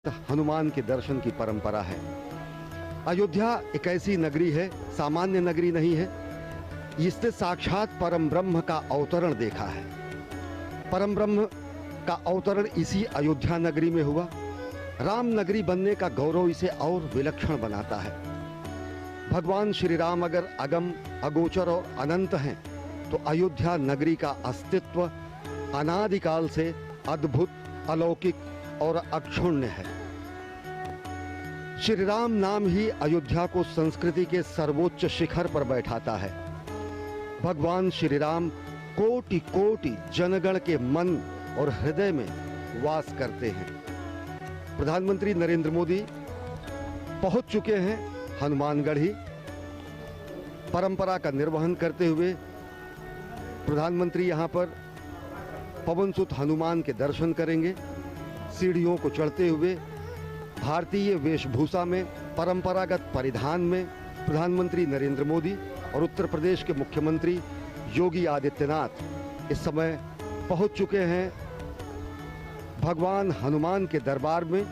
भक्त हनुमान के दर्शन की परंपरा है। अयोध्या एक ऐसी नगरी है, सामान्य नगरी नहीं है। इसने साक्षात परम ब्रह्म का अवतरण देखा है। परम ब्रह्म का अवतरण इसी अयोध्या नगरी में हुआ। राम नगरी बनने का गौरव इसे और विलक्षण बनाता है। भगवान श्री राम अगर अगम, अगोचर और अनंत हैं, तो अयोध्या नगरी का अस्तित्व अनादिकाल से अद्भुत, अलौकिक और अक्षुण्य है। श्री राम नाम ही अयोध्या को संस्कृति के सर्वोच्च शिखर पर बैठाता है। भगवान श्री राम कोटि कोटि जनगण के मन और हृदय में वास करते हैं। प्रधानमंत्री नरेंद्र मोदी पहुंच चुके हैं हनुमानगढ़ी। परंपरा का निर्वहन करते हुए प्रधानमंत्री यहां पर पवनसुत हनुमान के दर्शन करेंगे। सीढ़ियों को चढ़ते हुए भारतीय वेशभूषा में, परंपरागत परिधान में प्रधानमंत्री नरेंद्र मोदी और उत्तर प्रदेश के मुख्यमंत्री योगी आदित्यनाथ इस समय पहुंच चुके हैं भगवान हनुमान के दरबार में।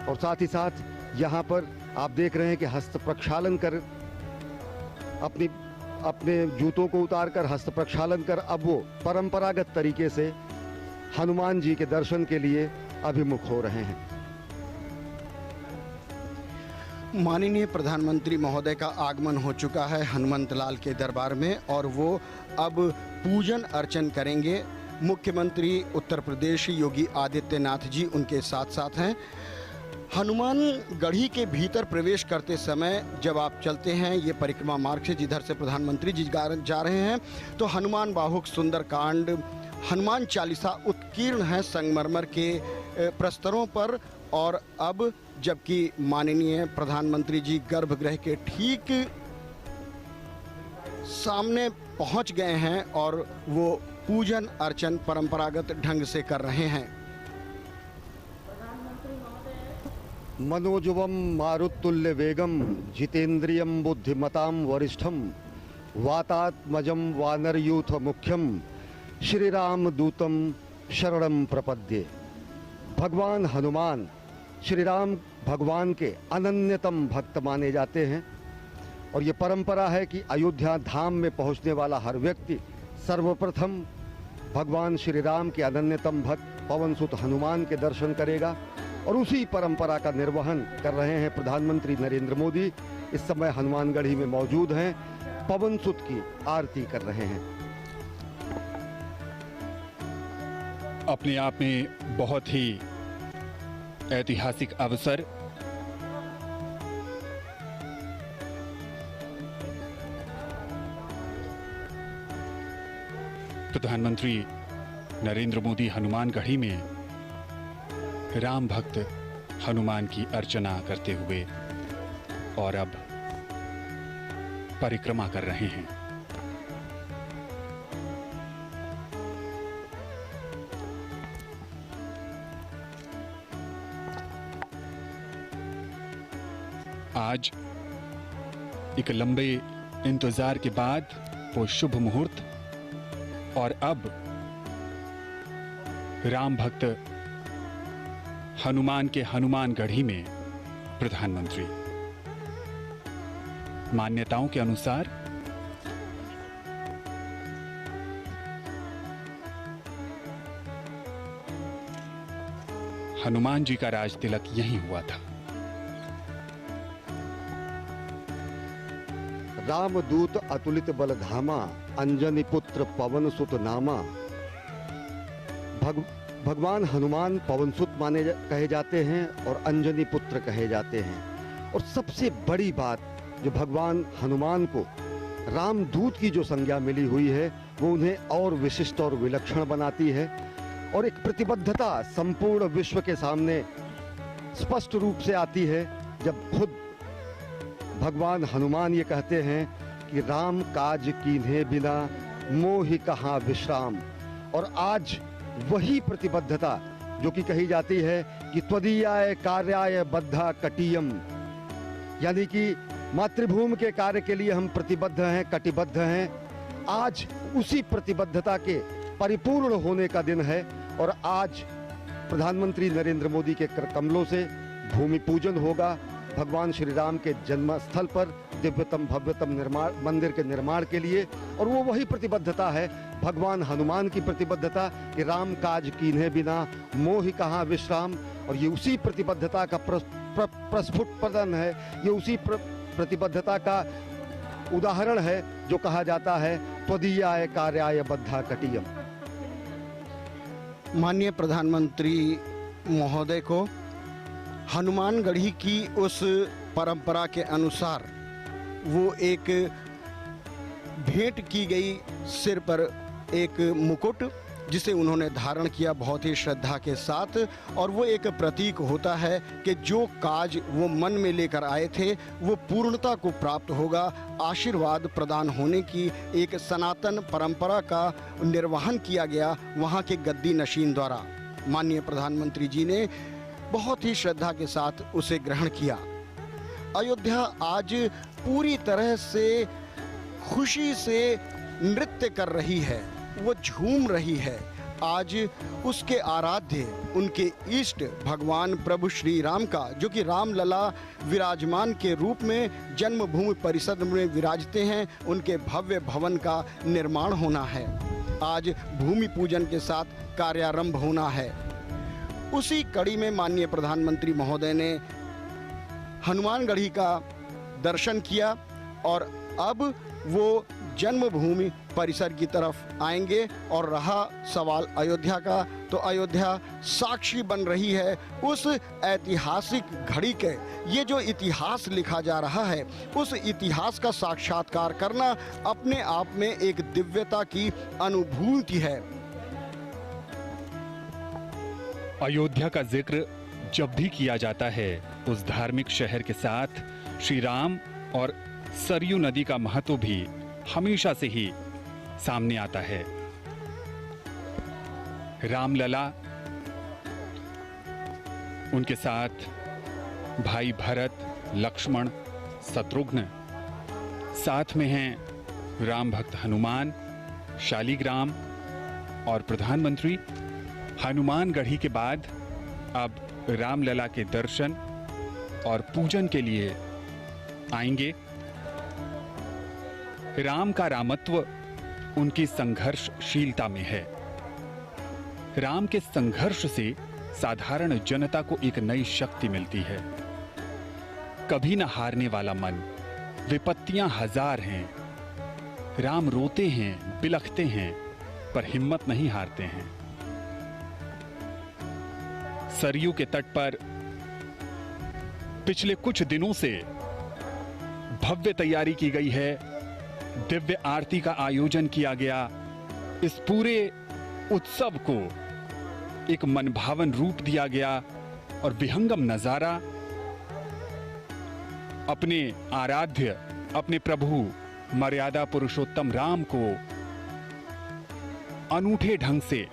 और साथ ही साथ यहां पर आप देख रहे हैं कि हस्त प्रक्षालन कर, अपने जूतों को उतारकर हस्त प्रक्षालन कर अब वो परंपरागत तरीके से हनुमान जी के दर्शन के लिए अभिमुख हो रहे हैं। माननीय प्रधानमंत्री महोदय का आगमन हो चुका है हनुमंत लाल के दरबार में और वो अब पूजन अर्चन करेंगे। मुख्यमंत्री उत्तर प्रदेश योगी आदित्यनाथ जी उनके साथ साथ हैं। हनुमान गढ़ी के भीतर प्रवेश करते समय जब आप चलते हैं ये परिक्रमा मार्ग से, जिधर से प्रधानमंत्री जी जा रहे हैं, तो हनुमान बाहुक सुंदरकांड, हनुमान चालीसा उत्कीर्ण है संगमरमर के प्रस्तरों पर। और अब जबकि माननीय प्रधानमंत्री जी गर्भगृह के ठीक सामने पहुंच गए हैं और वो पूजन अर्चन परंपरागत ढंग से कर रहे हैं। मनोजवम मारुतुल्य वेगम जितेंद्रियम बुद्धिमताम वरिष्ठम वातात्मजम वानरयूथ मुख्यम श्री राम दूतम शरणम प्रपद्ये। भगवान हनुमान श्री राम भगवान के अनन्यतम भक्त माने जाते हैं और ये परंपरा है कि अयोध्या धाम में पहुंचने वाला हर व्यक्ति सर्वप्रथम भगवान श्री राम के अनन्यतम भक्त पवनसुत हनुमान के दर्शन करेगा। और उसी परंपरा का निर्वहन कर रहे हैं प्रधानमंत्री नरेंद्र मोदी। इस समय हनुमानगढ़ी में मौजूद हैं, पवनसुत की आरती कर रहे हैं। अपने आप में बहुत ही ऐतिहासिक अवसर। प्रधानमंत्री नरेंद्र मोदी हनुमानगढ़ी में राम भक्त हनुमान की अर्चना करते हुए और अब परिक्रमा कर रहे हैं। आज एक लंबे इंतजार के बाद वो शुभ मुहूर्त और अब राम भक्त हनुमान के हनुमानगढ़ी में प्रधानमंत्री। मान्यताओं के अनुसार हनुमान जी का राज तिलक यहीं हुआ था। रामदूत अतुलित बलधामा अंजनी पुत्र पवनसुत नामा। भगवान हनुमान पवनसुत कहे जाते हैं और अंजनी पुत्र कहे जाते हैं। और सबसे बड़ी बात जो भगवान हनुमान को रामदूत की जो संज्ञा मिली हुई है वो उन्हें और विशिष्ट और विलक्षण बनाती है और एक प्रतिबद्धता संपूर्ण विश्व के सामने स्पष्ट रूप से आती है जब खुद भगवान हनुमान ये कहते हैं कि राम काज कीन्हे बिना मोहि कहाँ विश्राम। और आज वही प्रतिबद्धता जो कि कही जाती है कि त्वदीयाय कार्याय बद्धा कटियम, यानी कि मातृभूमि के कार्य के लिए हम प्रतिबद्ध हैं, कटिबद्ध हैं। आज उसी प्रतिबद्धता के परिपूर्ण होने का दिन है और आज प्रधानमंत्री नरेंद्र मोदी के कर कमलों से भूमि पूजन होगा भगवान श्री राम के जन्म स्थल पर दिव्यतम भव्यतम निर्माण मंदिर के निर्माण के लिए। और वो वही प्रतिबद्धता है भगवान हनुमान की प्रतिबद्धता कि राम काज कीन्हे बिना मोहि कहाँ विश्राम। और ये उसी प्रतिबद्धता का प्रस्फुटन है, ये उसी प्रतिबद्धता का उदाहरण है जो कहा जाता है त्वदीयाय कार्याय बद्धा कटियम। माननीय प्रधानमंत्री महोदय को हनुमानगढ़ी की उस परंपरा के अनुसार वो एक भेंट की गई सिर पर एक मुकुट जिसे उन्होंने धारण किया बहुत ही श्रद्धा के साथ। और वो एक प्रतीक होता है कि जो काज वो मन में लेकर आए थे वो पूर्णता को प्राप्त होगा। आशीर्वाद प्रदान होने की एक सनातन परंपरा का निर्वहन किया गया वहाँ के गद्दी नशीन द्वारा। माननीय प्रधानमंत्री जी ने बहुत ही श्रद्धा के साथ उसे ग्रहण किया। अयोध्या आज पूरी तरह से खुशी से नृत्य कर रही है, वो झूम रही है। आज उसके आराध्य उनके इष्ट भगवान प्रभु श्री राम का, जो कि रामलला विराजमान के रूप में जन्मभूमि परिसर में विराजते हैं, उनके भव्य भवन का निर्माण होना है। आज भूमि पूजन के साथ कार्यारंभ होना है। उसी कड़ी में माननीय प्रधानमंत्री महोदय ने हनुमानगढ़ी का दर्शन किया और अब वो जन्मभूमि परिसर की तरफ आएंगे। और रहा सवाल अयोध्या का, तो अयोध्या साक्षी बन रही है उस ऐतिहासिक घड़ी के। ये जो इतिहास लिखा जा रहा है उस इतिहास का साक्षात्कार करना अपने आप में एक दिव्यता की अनुभूति है। अयोध्या का जिक्र जब भी किया जाता है उस धार्मिक शहर के साथ श्री राम और सरयू नदी का महत्व भी हमेशा से ही सामने आता है। रामलला, उनके साथ भाई भरत, लक्ष्मण, शत्रुघ्न, साथ में हैं राम भक्त हनुमान, शालिग्राम और प्रधानमंत्री। हनुमानगढ़ी के बाद अब रामलला के दर्शन और पूजन के लिए आएंगे। राम का रामत्व उनकी संघर्षशीलता में है। राम के संघर्ष से साधारण जनता को एक नई शक्ति मिलती है। कभी न हारने वाला मन, विपत्तियां हजार हैं। राम रोते हैं, बिलखते हैं, पर हिम्मत नहीं हारते हैं। सरयू के तट पर पिछले कुछ दिनों से भव्य तैयारी की गई है। दिव्य आरती का आयोजन किया गया। इस पूरे उत्सव को एक मनभावन रूप दिया गया और विहंगम नजारा अपने आराध्य, अपने प्रभु मर्यादा पुरुषोत्तम राम को अनूठे ढंग से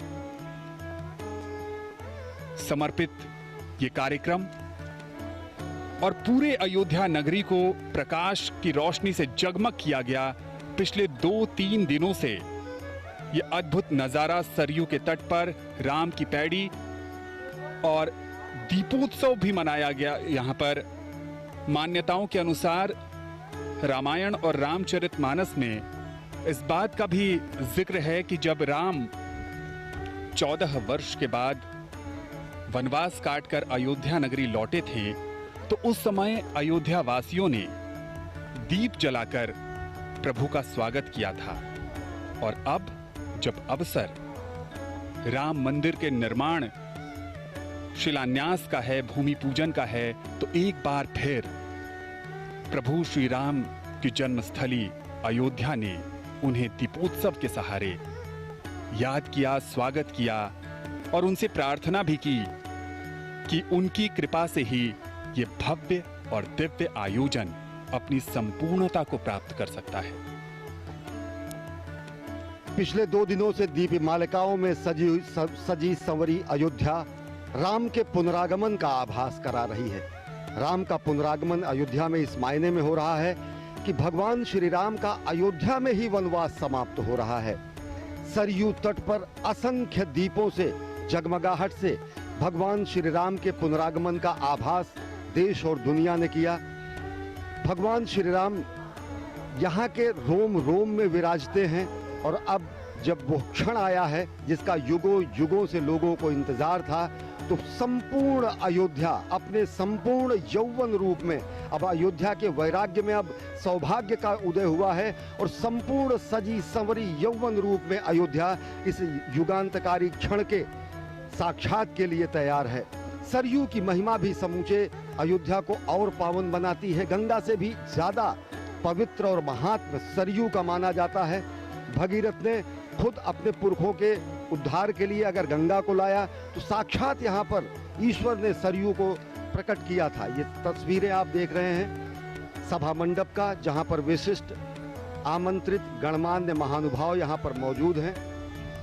समर्पित ये कार्यक्रम और पूरे अयोध्या नगरी को प्रकाश की रोशनी से जगमग किया गया। पिछले 2-3 दिनों से ये अद्भुत नजारा सरयू के तट पर राम की पैड़ी और दीपोत्सव भी मनाया गया। यहाँ पर मान्यताओं के अनुसार रामायण और रामचरितमानस में इस बात का भी जिक्र है कि जब राम 14 वर्ष के बाद वनवास काटकर अयोध्या नगरी लौटे थे तो उस समय अयोध्या वासियों ने दीप जलाकर प्रभु का स्वागत किया था। और अब जब अवसर राम मंदिर के निर्माण शिलान्यास का है, भूमि पूजन का है, तो एक बार फिर प्रभु श्री राम की जन्मस्थली अयोध्या ने उन्हें दीपोत्सव के सहारे याद किया, स्वागत किया और उनसे प्रार्थना भी की कि उनकी कृपा से ही ये भव्य और दिव्य आयोजन अपनी संपूर्णता को प्राप्त कर सकता है। पिछले 2 दिनों से दीप मालिकाओं में सजी संवरी अयोध्या राम के पुनरागमन का आभास करा रही है। राम का पुनरागमन अयोध्या में इस मायने में हो रहा है कि भगवान श्री राम का अयोध्या में ही वनवास समाप्त हो रहा है। सरयू तट पर असंख्य दीपों से, जगमगाहट से भगवान श्री राम के पुनरागमन का आभास देश और दुनिया ने किया। भगवान श्री राम यहाँ के रोम रोम में विराजते हैं और अब जब वो क्षण आया है जिसका युगों युगों से लोगों को इंतजार था, तो संपूर्ण अयोध्या अपने संपूर्ण यौवन रूप में, अब अयोध्या के वैराग्य में अब सौभाग्य का उदय हुआ है और संपूर्ण सजी संवरी यौवन रूप में अयोध्या इस युगांतकारी क्षण के साक्षात के लिए तैयार है। सरयू की महिमा भी समूचे अयोध्या को और पावन बनाती है। गंगा से भी ज्यादा पवित्र और महात्म सरयू का माना जाता है। भगीरथ ने खुद अपने पुरखों के उद्धार के लिए अगर गंगा को लाया, तो साक्षात यहाँ पर ईश्वर ने सरयू को प्रकट किया था। ये तस्वीरें आप देख रहे हैं सभा मंडप का, जहाँ पर विशिष्ट आमंत्रित गणमान्य महानुभाव यहाँ पर मौजूद हैं।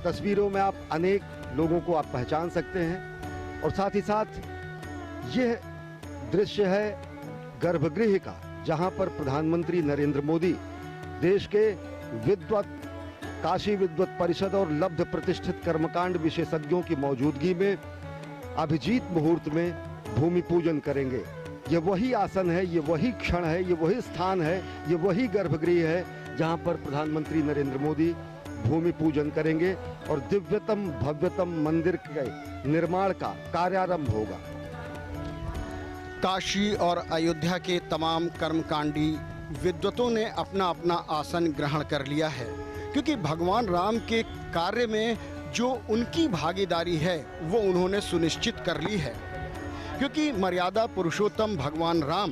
तस्वीरों में आप अनेक लोगों को आप पहचान सकते हैं और साथ ही साथ यह दृश्य है गर्भगृह का, जहाँ पर प्रधानमंत्री नरेंद्र मोदी देश के विद्वत काशी विद्वत परिषद और लब्ध प्रतिष्ठित कर्मकांड विशेषज्ञों की मौजूदगी में अभिजीत मुहूर्त में भूमि पूजन करेंगे। ये वही आसन है, ये वही क्षण है, ये वही स्थान है, ये वही गर्भगृह है जहां पर प्रधानमंत्री नरेंद्र मोदी भूमि पूजन करेंगे और दिव्यतम भव्यतम मंदिर के निर्माण का कार्यारंभ होगा। काशी और अयोध्या के तमाम कर्मकांडी विद्वतों ने अपना अपना आसन ग्रहण कर लिया है, क्योंकि भगवान राम के कार्य में जो उनकी भागीदारी है वो उन्होंने सुनिश्चित कर ली है। क्योंकि मर्यादा पुरुषोत्तम भगवान राम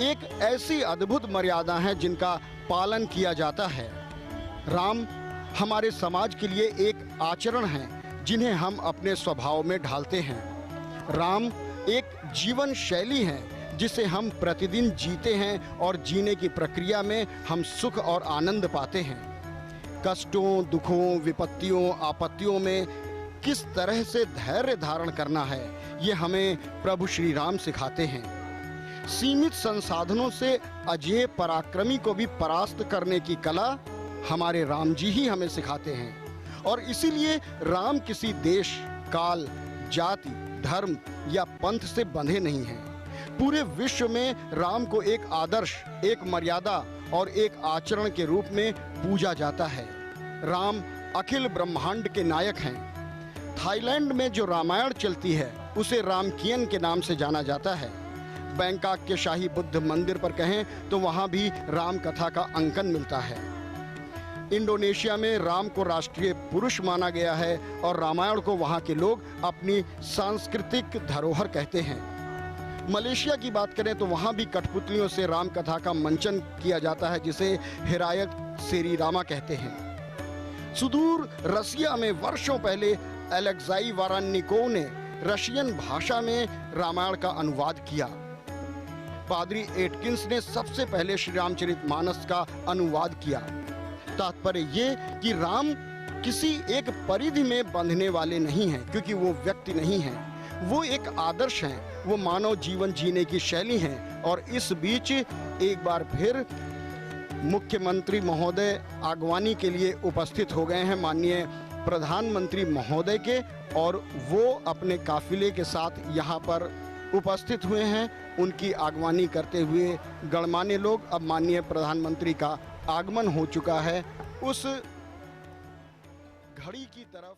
एक ऐसी अद्भुत मर्यादा है जिनका पालन किया जाता है। राम हमारे समाज के लिए एक आचरण है जिन्हें हम अपने स्वभाव में ढालते हैं। राम एक जीवन शैली है जिसे हम प्रतिदिन जीते हैं और जीने की प्रक्रिया में हम सुख और आनंद पाते हैं। कष्टों, दुखों, विपत्तियों, आपत्तियों में किस तरह से धैर्य धारण करना है, ये हमें प्रभु श्री राम सिखाते हैं। सीमित संसाधनों से अजेय पराक्रमी को भी परास्त करने की कला हमारे राम जी ही हमें सिखाते हैं। और इसीलिए राम किसी देश, काल, जाति, धर्म या पंथ से बंधे नहीं हैं। पूरे विश्व में राम को एक आदर्श, एक मर्यादा और एक आचरण के रूप में पूजा जाता है। राम अखिल ब्रह्मांड के नायक हैं। थाईलैंड में जो रामायण चलती है उसे रामकियन के नाम से जाना जाता है। बैंकॉक के शाही बुद्ध मंदिर पर कहें तो वहां भी राम कथा का अंकन मिलता है। इंडोनेशिया में राम को राष्ट्रीय पुरुष माना गया है और रामायण को वहां के लोग अपनी सांस्कृतिक धरोहर कहते हैं। मलेशिया की बात करें तो वहां भी कठपुतलियों से राम कथा का मंचन किया जाता है, जिसे हिरायत सेरी रामा कहते हैं। सुदूर रसिया में वर्षों पहले अलेक्साई वारानिकोव ने रशियन भाषा में रामायण का अनुवाद किया। पादरी एटकिंस ने सबसे पहले श्री रामचरितमानस का अनुवाद किया। तात्पर्य ये कि राम किसी एक परिधि में बंधने वाले नहीं हैं, क्योंकि वो व्यक्ति नहीं हैं, वो एक आदर्श हैं, वो मानव जीवन जीने की शैली हैं। और इस बीच एक बार फिर मुख्यमंत्री महोदय आगवानी के लिए उपस्थित हो गए हैं माननीय प्रधानमंत्री महोदय के, और वो अपने काफिले के साथ यहाँ पर उपस्थित हुए हैं। उनकी आगवानी करते हुए गणमान्य लोग, अब माननीय प्रधानमंत्री का आगमन हो चुका है, उस घड़ी की तरफ